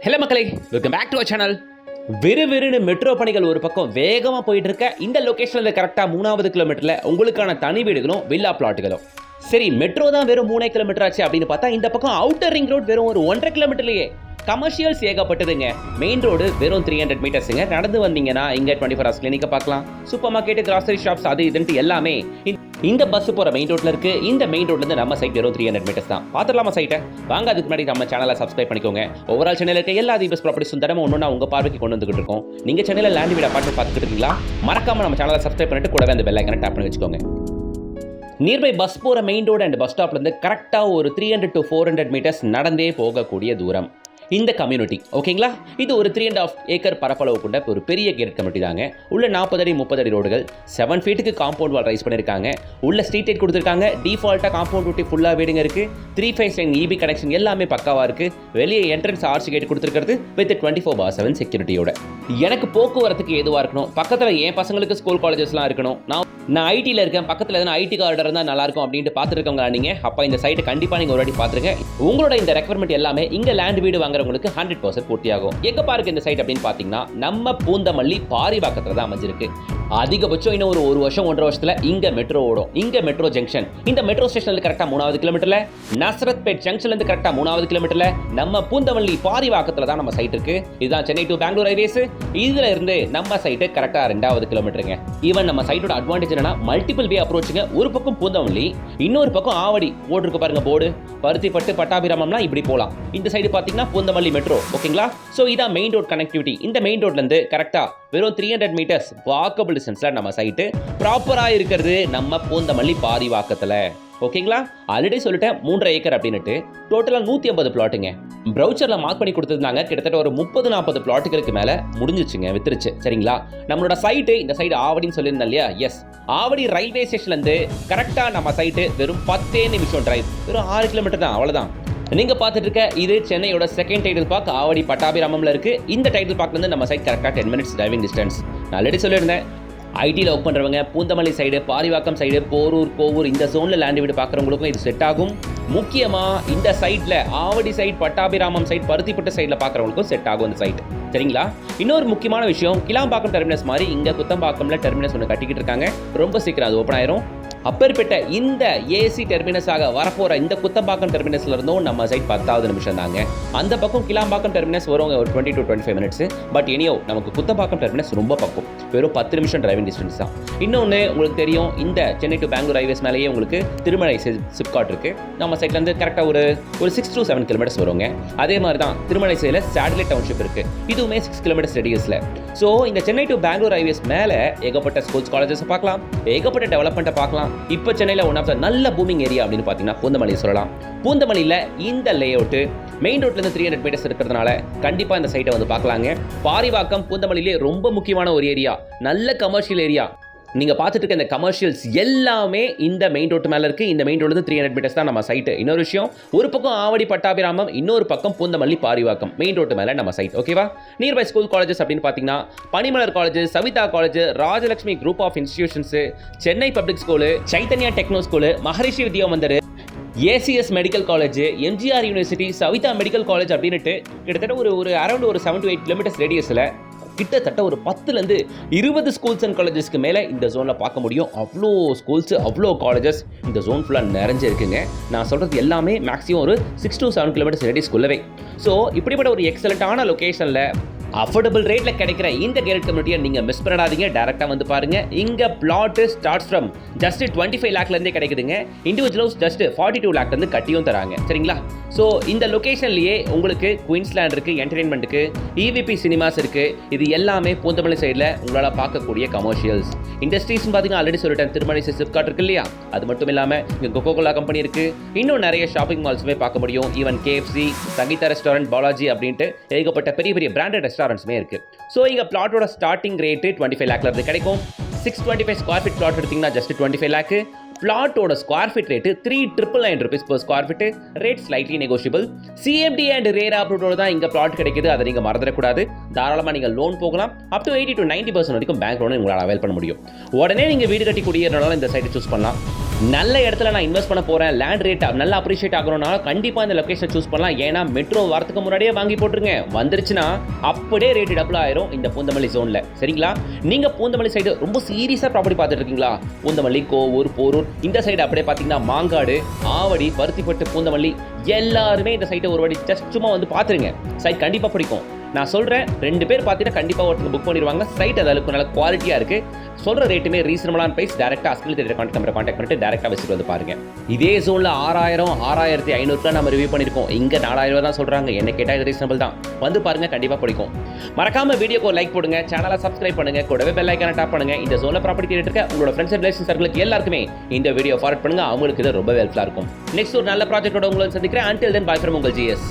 Hello மக்களே, welcome back to our channel. விறுவிறுன்னு metro பணிகள் ஒரு பக்கம் வேகமாக போயிட்டு இருக்க இந்த லொக்கேஷனில் கரெக்டாக 3வது கிலோமீட்டரில் உங்களுக்கான தனி வீடுகளும் வில்லா பிளாட்டுகளும். சரி, மெட்ரோ தான் வெறும் 3 கிலோமீட்டர் ஆச்சு அப்படின்னு பார்த்தா இந்த பக்கம் அவுட்டர் ரிங் ரோட் வெறும் ஒரு 1.5 கிலோமீட்டர்லேயே கமர்ஷியல்ஸ் ஏகப்பட்டதுங்க. மெயின் ரோடு வெறும் 300 மீட்டர்ஸுங்க. நடந்து வந்தீங்கன்னா இங்கே 24 ஹவர்ஸ் கிளினிக்கை பார்க்கலாம். சூப்பர் மார்க்கெட், கிராசரி ஷாப்ஸ், அது இதுன்ட்டு எல்லாமே இந்த பஸ் போகிற மெயின் ரோட்ல இருக்கு. இந்த மெயின் ரோட்லேருந்து நம்ம சைட் வெறும் 300 மீட்டர்ஸ் தான். பார்த்துலாமா சைட்டை? வாங்க, அதுக்கு முன்னாடி நம்ம சேனலை சப்ஸ்கிரைப் பண்ணிக்கோங்க. ஓவரால் சேனலில் இருக்க எல்லா தீபஸ் ப்ராப்பர்ட்டிஸும் தினமும் ஒன்று உங்கள் பார்வைக்கு கொண்டு வந்துகிட்டு இருக்கோம். நீங்கள் சேனலில் லேண்ட் வீடு அப்பார்ட்மெண்ட் பார்த்துக்கிட்டு இருக்கீங்களா? மறக்காம நம்ம சேனலை சப்ஸ்கிரைப் பண்ணிட்டு கூடவே அந்த பெல் ஐக்கனை டேப் பண்ணி வச்சுக்கோங்க. நியர்பை பஸ் போகிற மெயின் ரோடு அண்ட் பஸ் ஸ்டாப்லேருந்து கரெக்டாக ஒரு 300 to 400 மீட்டர்ஸ் நடந்தே போகக்கூடிய தூரம் இந்த கம்யூனிட்டி. ஓகேங்களா? இது ஒரு 3.5 ஏக்கர் பரப்பளவு கொண்ட ஒரு பெரிய கேட் கம்யூனிட்டி தாங்க. உள்ள 40 அடி 30 அடி ரோடுகள், 7 ஃபீட்டுக்கு காம்பவுண்ட் வால் ரைஸ் பண்ணியிருக்காங்க. உள்ள ஸ்ட்ரீட் லைட் கொடுத்துருக்காங்க. டிஃபால்ட்டாக காம்பவுண்ட் விட்டு ஃபுல்லாக வீடுங்க இருக்குது. 3 ஃபேஸ் லைன் இபி கனெக்ஷன் எல்லாமே பக்காவாக இருக்குது. வெளியே என்ட்ரன்ஸ் ஆர்ச் கேட் கொடுத்துருக்கிறது வித் 24/7 செக்யூரிட்டியோட. எனக்கு போக்குவரத்துக்கு எதுவாக இருக்கணும், பக்கத்தில் என் பசங்களுக்கு ஸ்கூல் காலேஜஸ்லாம் இருக்கணும், நான் ஐடியில் இருக்கேன், பக்கத்தில் எதனா ஐடி கார்டர் இருந்தால் நல்லாயிருக்கும் அப்படின்ட்டு பார்த்துருக்கவங்களா நீங்கள்? அப்போ இந்த சைட்டை கண்டிப்பாக நீங்கள் ஒரு வாட்டி பார்த்துருங்க. உங்களோட இந்த ரெக்வயர்மெண்ட் எல்லாமே இங்கே லேண்ட் வீடு வாங்குறவங்களுக்கு 100% பூர்த்தியாகும். எங்கே பாருக்கு இந்த சைட் அப்படின்னு பார்த்தீங்கன்னா நம்ம பூந்தமல்லி பாரிவாக்கத்தில் தான் அமைஞ்சிருக்கு. அதிகபட்சம் இன்னும் ஒரு வருஷம் 1.5 வருஷத்துல இங்க மெட்ரோ ஓடும். இங்க மெட்ரோ ஜங்ஷன், இந்த மெட்ரோ ஸ்டேஷன்ல கரெக்டா 3வது கிலோமீட்டர்ல, நசரத்பேட் ஜங்ஷன்ல இருந்து கரெக்டா 3வது கிலோமீட்டர்ல நம்ம பூந்தமல்லி பாரிவாக்கத்துல தான் நம்ம சைட் இருக்கு. இதுதான் சென்னை டு பெங்களூர் ஹைவேஸ். இதுல இருந்து நம்ம சைட் கரெக்டா 2வது கிலோமீட்டருங்க. ஈவன் நம்ம சைட்டோட அட்வான்டேஜ் என்னன்னா மல்டிபிள் வே அப்ரோச்சுங்க. ஒரு பக்கம் பூந்தமல்லி, இன்னொரு பக்கம் ஆவடி போட்டிருக்கு பாருங்க போர்டு. பருத்திப்பட்டு, பட்டாபிராமம்லாம் இப்படி போலாம். இந்த சைடு பாத்தீங்கன்னா பூந்தமல்லி மெட்ரோ. ஓகேங்களா? சோ இதான் மெயின் ரோட் கனெக்டிவிட்டி. இந்த மெயின் ரோட்ல இருந்து கரெக்டா வெறும் 300 மீட்டர்ஸ் வாக்கபிள் டிஸ்டன்ஸ்ல நம்ம சைட்டு ப்ராப்பரா இருக்கிறது நம்ம பூந்தமல்லி பாரிவாக்கத்துல. ஓகேங்களா? ஆல்ரெடி சொல்லிட்டேன் 3.5 ஏக்கர் அப்படின்னுட்டு. டோட்டலா 150 பிளாட்டுங்க. ப்ரௌச்சர்ல மார்க் பண்ணி கொடுத்துருந்தாங்க. கிட்டத்தட்ட ஒரு 30-40 பிளாட்டுகளுக்கு மேல முடிஞ்சிச்சுங்க, வித்துருச்சு. சரிங்களா? நம்மளோட சைட்டு இந்த சைடு ஆவடின்னு சொல்லியிருந்தேன் இல்லையா? எஸ், ஆவடி ரயில்வே ஸ்டேஷன்ல இருந்து கரெக்டா நம்ம சைட்டு வெறும் 10 நிமிஷம் டிரைவ், வெறும் 6 கிலோமீட்டர் தான், அவ்வளவுதான். நீங்க பார்த்துட்டு இருக்க இது சென்னையோட செகண்ட் டைட்டில் பார்க் ஆவடி பட்டாபிராமம்ல இருக்கு. இந்த டைட்டில் பார்க்ல இருந்து நம்ம சைட் கரெக்டா 10 மினிட்ஸ் டிரைவிங் டிஸ்டன்ஸ். நான் ஆல்ரெடி சொல்லியிருந்தேன், ஐடியில் ஒர்க் பண்ணுறவங்க பூந்தமல்லி சைடு, பாரிவாக்கம் சைடு, போரூர், கோவூர் இந்த ஜோனில் லேண்ட் வீடு பார்க்குறவங்களுக்கும் இது செட் ஆகும். முக்கியமாக இந்த சைட்டில் ஆவடி சைட், பட்டாபிராமம் சைட், பருத்திப்பட்டு சைடில் பார்க்குறவங்களுக்கும் செட் ஆகும் இந்த சைட். சரிங்களா? இன்னொரு முக்கியமான விஷயம், கிளாம்பாக்கம் டெர்மினஸ் மாதிரி இங்கே குத்தம்பாக்கம்ல டெர்மினஸ் ஒன்று கட்டிக்கிட்டு இருக்காங்க. ரொம்ப சீக்கிரம் அது ஓப்பன் ஆயிரும். அப்பேற்பட்ட இந்த ஏசி டெர்மினஸாக வரப்போற இந்த குத்தம்பாக்கம் டெர்மினஸ்ல இருந்தும் நம்ம சைட் 10வது நிமிஷம் தாங்க. அந்த பக்கம் கிளாம்பாக்கம் டெர்மினஸ் வரும் ஒரு 20 to 25 மினிட்ஸ். பட் எனியோ நமக்கு குத்தம்பாக்கம் டெர்மினஸ் ரொம்ப பக்கம், வெறும் 10 நிமிஷம் டிரைவிங் டிஸ்டன்ஸ் தான். இன்னொன்று உங்களுக்கு தெரியும், இந்த சென்னை டு பெங்களூர் ஹைவேஸ் மேலேயே உங்களுக்கு திருமலை சிப்காட் இருக்கு. நம்ம சைட்ல இருந்து கரெக்டாக ஒரு 6 to 7 கிலோமீட்டர்ஸ் வருங்க. அதே மாதிரி தான் திருமலை சைடில் சேட்டலைட் டவுன்ஷிப் இருக்கு. இதுவுமே 6 கிலோமீட்டர்ஸ் ரேடியஸ்ல. ஸோ இந்த சென்னை டு பெங்களூர் ஹைவேஸ் மேலே ஏகப்பட்ட ஸ்கூல்ஸ், காலேஜஸ் பார்க்கலாம், ஏகப்பட்ட டெவலப்மெண்ட்டை பார்க்கலாம். இப்போ சென்னையில் ஒன் ஆஃப் த நல்ல பூமிங் ஏரியா அப்படின்னு பார்த்தீங்கன்னா பூந்தமல்லி சொல்லலாம். பூந்தமல்லியில் இந்த லேஅவுட்டு மெயின் ரோட்லேருந்து 300 மீட்டர்ஸ் இருக்கிறதுனால கண்டிப்பாக இந்த சைட்டை வந்து பார்க்கலாங்க. பாரிவாக்கம் பூந்தமல்லியிலே ரொம்ப முக்கியமான ஒரு ஏரியா, நல்ல கமர்ஷியல் ஏரியா. நீங்கள் பார்த்துட்டு இருக்க இந்த கமர்ஷியல்ஸ் எல்லாமே இந்த மெயின் ரோட்டு மேலே இருக்குது. இந்த மெயின் ரோட்லேருந்து 300 மீட்டர்ஸ் தான் நம்ம சைட்டு. இன்னொரு விஷயம், ஒரு பக்கம் ஆவடி பட்டாபிராமம், இன்னொரு பக்கம் பூந்தமல்லி பாரிவாக்கம், மெயின் ரோட்டு மேலே நம்ம சைட். ஓகேவா? நியர்பை ஸ்கூல் காலேஜஸ் அப்படின்னு பார்த்தீங்கன்னா Panimalar college, Saveetha college, Rajalakshmi group of institutions, Chennai public school, Chaitanya techno school, Maharishi Vidya Mandir, ACS medical college, MGR university, Saveetha medical college அப்படின்ட்டு கிட்டத்தட்ட ஒரு அரௌண்ட் ஒரு 7 to 8 கிலோமீட்டர்ஸ் ரேடியஸில் கிட்டத்தட்ட ஒரு 10லேருந்து 20 ஸ்கூல்ஸ் அண்ட் காலேஜஸ்க்கு மேலே இந்த ஜோனில் பார்க்க முடியும். அவ்வளோ ஸ்கூல்ஸ், அவ்வளோ காலேஜஸ் இந்த ஜோன் ஃபுல்லாக நிறைஞ்சு இருக்குங்க. நான் சொல்கிறது எல்லாமே மேக்ஸிமம் ஒரு 6 to 7 கிலோமீட்டர்ஸ் ரேடியஸ்க்குள்ளவே. ஸோ இப்படிப்பட்ட ஒரு எக்ஸலண்ட்டான லொக்கேஷனில் அஃபோர்டபுள் ரேட்டில் கிடைக்கிற இந்த கேரட் கம்யூனிட்டியை நீங்கள் மிஸ் பண்ணாதீங்க. டேரெக்டாக வந்து பாருங்கள். இங்கே பிளாட்டு ஸ்டார்ட்ஸ் ஃப்ரம் ஜஸ்ட் 25 லேக்லேருந்தே கிடைக்குதுங்க. இண்டிவிஜுவல் ஹவுஸ் ஜஸ்ட் 42 லேக்லேருந்து கட்டியும் தராங்க. சரிங்களா? ஸோ இந்த லொக்கேஷன்லேயே உங்களுக்கு குயின்ஸ்லேண்ட் இருக்குது, என்டர்டெயின்மெண்ட்டுக்கு, இவிபி சினிமாஸ் இருக்குது. இது எல்லாமே பூந்தமல்லி சைடில் உங்களால் பார்க்கக்கூடிய கமர்ஷியல்ஸ். இண்டஸ்ட்ரீஸ்னு பார்த்தீங்கன்னா ஆல்ரெடி சொல்லிட்டேன், திருமலை சிப்காட் இருக்கு இல்லையா? அது மட்டும் இல்லாமல் இங்கே கொக்கோகோலா கம்பெனி இருக்குது. இன்னும் நிறைய ஷாப்பிங் மால்ஸுமே பார்க்க முடியும். Even KFC, Sangeetha restaurant, Balaji அப்படின்ட்டு ஏகப்பட்ட பெரிய பெரிய பிராண்டட் ரெஸ்டாரண்ட்ஸுமே இருக்குது. ஸோ இங்கே பிளாட்டோட ஸ்டார்டிங் ரேட்டு 25 லேக்ல இருந்து கிடைக்கும். 625 ஸ்கொயர் ஃபீட் பிளாட் எடுத்தீங்கன்னா ஜஸ்ட் 25 லேக்கு. பிளாட்டோட square feet rate 3,999 rupees per square feet. Rate slightly negotiable. CMD and RERA அப்ரூவோட தான் இங்கே பிளாட் கிடைக்குது, அதை நீங்கள் மறந்துடக்கூடாது. தாராளமாக நீங்கள் லோன் போகலாம். அப் டு 80 to 90% வரைக்கும் பேங்க் லோன் உங்களால் அவைல் பண்ண முடியும். உடனே நீங்கள் வீடு கட்டி குடியேறனால இந்த சைட்டை சூஸ் பண்ணலாம். நல்ல இடத்துல நான் இன்வெஸ்ட் பண்ண போகிறேன், லேண்ட் ரேட் நல்லா அப்ரிஷியேட் ஆகணும்னா கண்டிப்பாக இந்த லொக்கேஷன் சூஸ் பண்ணலாம். ஏன்னா மெட்ரோ வரதுக்கு முன்னாடியே வாங்கி போட்டுருங்க, வந்துருச்சுன்னா அப்படியே ரேட் டபுள் ஆயிரும் இந்த பூந்தமல்லி ஜோனில். சரிங்களா? நீங்கள் பூந்தமல்லி சைடு ரொம்ப சீரியஸாக ப்ராப்பர்ட்டி பார்த்துட்டு இருக்கீங்களா? பூந்தமல்லி, கோவூர், போரூர் இந்த சைடு அப்படியே பார்த்தீங்கன்னா மாங்காடு, ஆவடி, பருத்திப்பட்டு, பூந்தமல்லி எல்லாருமே இந்த சைட்டை ஒரு வாட்டி ஜஸ்ட் சும்மா வந்து பார்த்துருங்க. சைட் கண்டிப்பாக பிடிக்கும். நான் சொல்கிறேன், 2 பேர் பார்த்தீங்கன்னா கண்டிப்பாக ஒருத்தங்க புக் பண்ணிடுவாங்க. சைட் அதுக்கு நல்ல குவாலிட்டியாக இருக்குது. சொல்கிற ரேட்டுமே ரீசனபிளான ப்ரைஸ். டேரெக்டாக அஸ்கில் தேட்டர் கான்டாக்ட் பண்ணிட்டு டேரெக்டாக விசிட் வந்து பாருங்கள். இதே ஜோனில் 6000, 6500 நம்ம ரிவ்யூ பண்ணியிருக்கோம். இங்கே 4000 தான் சொல்கிறாங்க. என்ன கேட்டால் இது ரீசனபிள் தான். வந்து பாருங்கள், கண்டிப்பாக பிடிக்கும். மறக்காம வீடியோக்கு ஒரு லைக் போடுங்க, சேனலை சப்ஸ்கிரைப் பண்ணுங்க, கூடவே பெல் ஐக்கானை டாப் பண்ணுங்க. இந்த ஜோனில் ப்ராப்பர்ட்டி தேடிட்டு இருக்க உங்களோட ஃப்ரெண்ட்ஸ் அண்ட் ரிலேஷன் சர்க்கிளுக்கு எல்லாருக்குமே இந்த வீடியோ ஃபார்வர்ட் பண்ணுங்க. அவங்களுக்கு இது ரொம்ப ஹெல்ப்ஃபுல்லாக இருக்கும். நெக்ஸ்ட் ஒரு நல்ல ப்ராஜெக்டோட உங்களை சந்திக்கிறேன். Until then, bye from உங்கள் GS.